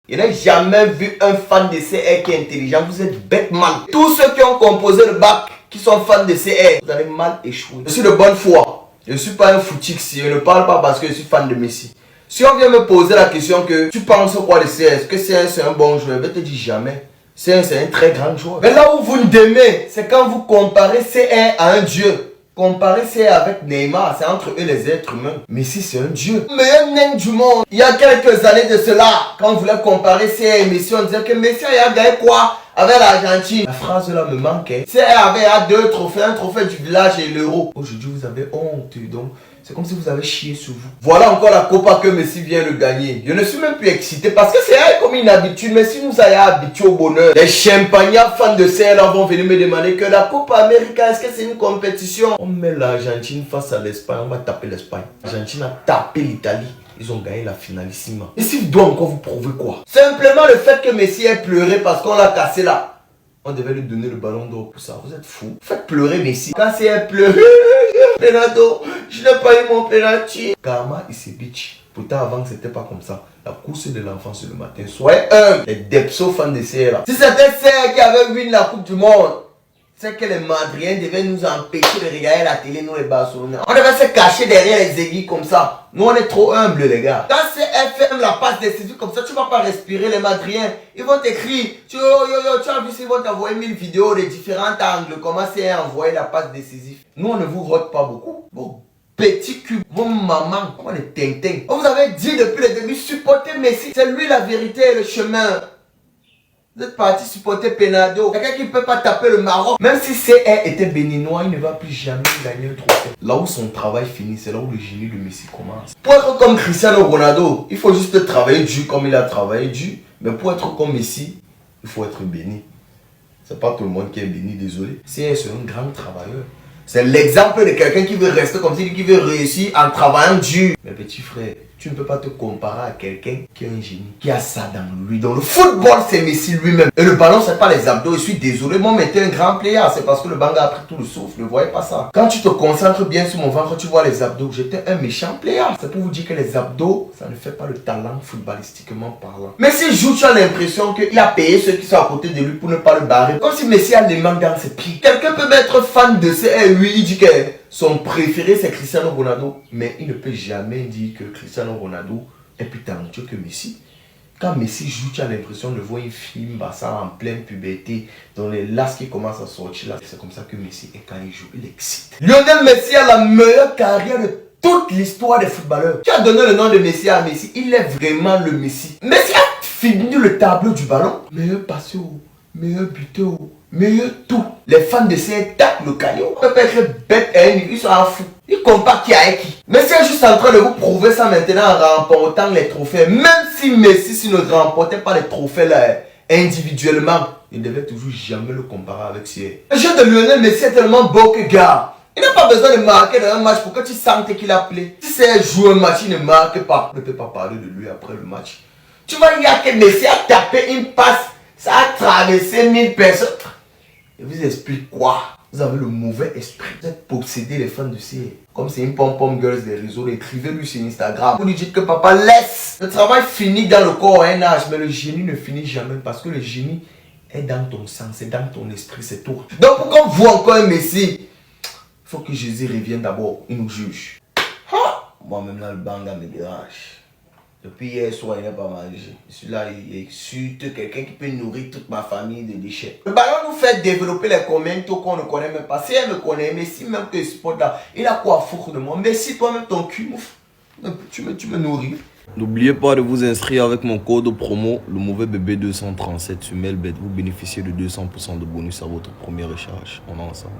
Je n'ai jamais vu un fan de CR qui est intelligent. Vous êtes bête mal. Tous ceux qui ont composé le bac, qui sont fans de CR, vous avez mal échoué. Je suis de bonne foi. Je ne suis pas un footix. Je ne parle pas parce que je suis fan de Messi. Si on vient me poser la question que tu penses quoi de CR, est-ce que CR c'est un bon joueur, je vais te dire jamais. CR c'est un très grand joueur. Mais là où vous ne m'aimez, c'est quand vous comparez CR à un dieu. Comparer CR avec Neymar, c'est entre eux les êtres humains. Messi c'est un dieu. Le meilleur nain du monde. Il y a quelques années de cela, quand on voulait comparer CR et Messi, on disait que Messi a gagné quoi avec l'Argentine. La phrase là me manquait. CR avait deux trophées, un trophée du village et l'euro. Aujourd'hui vous avez honte, donc c'est comme si vous avez chié sur vous. Voilà encore la Copa que Messi vient de gagner. Je ne suis même plus excité parce que c'est comme une habitude. Messi nous a habitués au bonheur. Les champagnards fans de CR là vont venir me demander que la Copa América, est-ce que c'est une compétition? On met l'Argentine face à l'Espagne, on va taper l'Espagne. L'Argentine a tapé l'Italie. Ils ont gagné la finalissima. Messi doit encore vous prouver quoi? Simplement le fait que Messi ait pleuré parce qu'on l'a cassé là. On devait lui donner le ballon d'or pour ça. Vous êtes fous. Faites pleurer Messi. Quand c'est pleuré, Penalty, je n'ai pas eu mon penalty. Karma is a bitch. Pourtant avant c'était pas comme ça. La course de l'enfance le matin. Soyez humble. Les Depso fans de CR là. Si c'était CR qui avait gagné la Coupe du Monde, c'est que les Madriens devaient nous empêcher de regarder la télé, nous les Barcelonais. On devait se cacher derrière les aiguilles comme ça. Nous on est trop humbles les gars. Quand c'est FM la passe décisive comme ça, tu vas pas respirer les Madriens. Ils vont t'écrire. Tu as vu s'ils vont t'envoyer 1000 vidéos de différents angles. Comment c'est envoyer la passe décisive. Nous on ne vous rote pas beaucoup. Vos petits cubes, vos mamans, comment les tintins. On vous avait dit depuis le début, supportez Messi. C'est lui la vérité et le chemin. Vous êtes parti supporter Penado. Quelqu'un qui ne peut pas taper le Maroc. Même si CR était béninois, il ne va plus jamais gagner le trophée. Là où son travail finit, c'est là où le génie de Messi commence. Pour être comme Cristiano Ronaldo, il faut juste travailler dur comme il a travaillé dur. Mais pour être comme Messi, il faut être béni. C'est pas tout le monde qui est béni, désolé. CR c'est un grand travailleur. C'est l'exemple de quelqu'un qui veut rester comme ça, qui veut réussir en travaillant dur. Mais petit frère, tu ne peux pas te comparer à quelqu'un qui est un génie, qui a ça dans lui. Dans le football, c'est Messi lui-même. Et le ballon, c'est pas les abdos. Je suis désolé, moi, mais t'es un grand player. C'est parce que le Banga a pris tout le souffle. Ne voyez pas ça. Quand tu te concentres bien sur mon ventre, tu vois les abdos. J'étais un méchant player. C'est pour vous dire que les abdos, ça ne fait pas le talent footballistiquement parlant. Messi joue, tu as l'impression qu'il a payé ceux qui sont à côté de lui pour ne pas le barrer. Comme si Messi a les mains dans ses pieds. Quelqu'un peut être fan de CR, lui, il dit que son préféré c'est Cristiano Ronaldo, mais il ne peut jamais dire que Cristiano Ronaldo est plus talentueux que Messi. Quand Messi joue, tu as l'impression de voir un film Bassa en pleine puberté, dans les lasses qui commencent à sortir là. C'est comme ça que Messi, et quand il joue, il excite. Lionel Messi a la meilleure carrière de toute l'histoire des footballeurs. Tu as donné le nom de Messi à Messi, il est vraiment le Messi. Messi a fini le tableau du ballon. Meilleur passeur, meilleur buteur, meilleur tout. Les fans de CR tapent le caillou. On peut être bête à un niveau, ils sont à fou. Ils comparent qui avec qui. Messi est juste en train de vous prouver ça maintenant en remportant les trophées. Même si Messi ne remportait pas les trophées là, individuellement, il ne devait toujours jamais le comparer avec CR. Le jeu de Lionel Messi est tellement beau que gars. Il n'a pas besoin de marquer dans un match pour que tu sentes qu'il a appelé. Si CR joue un match, il ne marque pas. On ne peut pas parler de lui après le match. Tu vois, il y a que Messi a tapé une passe. Ça a traversé 1000 personnes. Je vous explique quoi? Vous avez le mauvais esprit. Vous êtes possédés les fans de CR. Comme c'est une pom-pom girls des réseaux, écrivez-lui sur Instagram. Vous lui dites que papa laisse. Le travail finit dans le corps à un âge, mais le génie ne finit jamais parce que le génie est dans ton sang, c'est dans ton esprit, c'est tout. Donc pourquoi vous encore un Messi? Il faut que Jésus revienne d'abord, il nous juge. Moi-même là, le banga me dérange. Depuis hier soir, il n'a pas mangé. Celui-là, il est surtout quelqu'un qui peut nourrir toute ma famille de déchets. Le ballon nous fait développer les commentaires qu'on ne connaît même pas. Si elle me connaît, mais si même que ce sport là, il a quoi à foutre de moi. Mais si toi-même ton cul, tu me nourris. N'oubliez pas de vous inscrire avec mon code promo, le mauvais bébé 237 sur Melbet. Vous bénéficiez de 200% de bonus à votre première recharge. On est ensemble.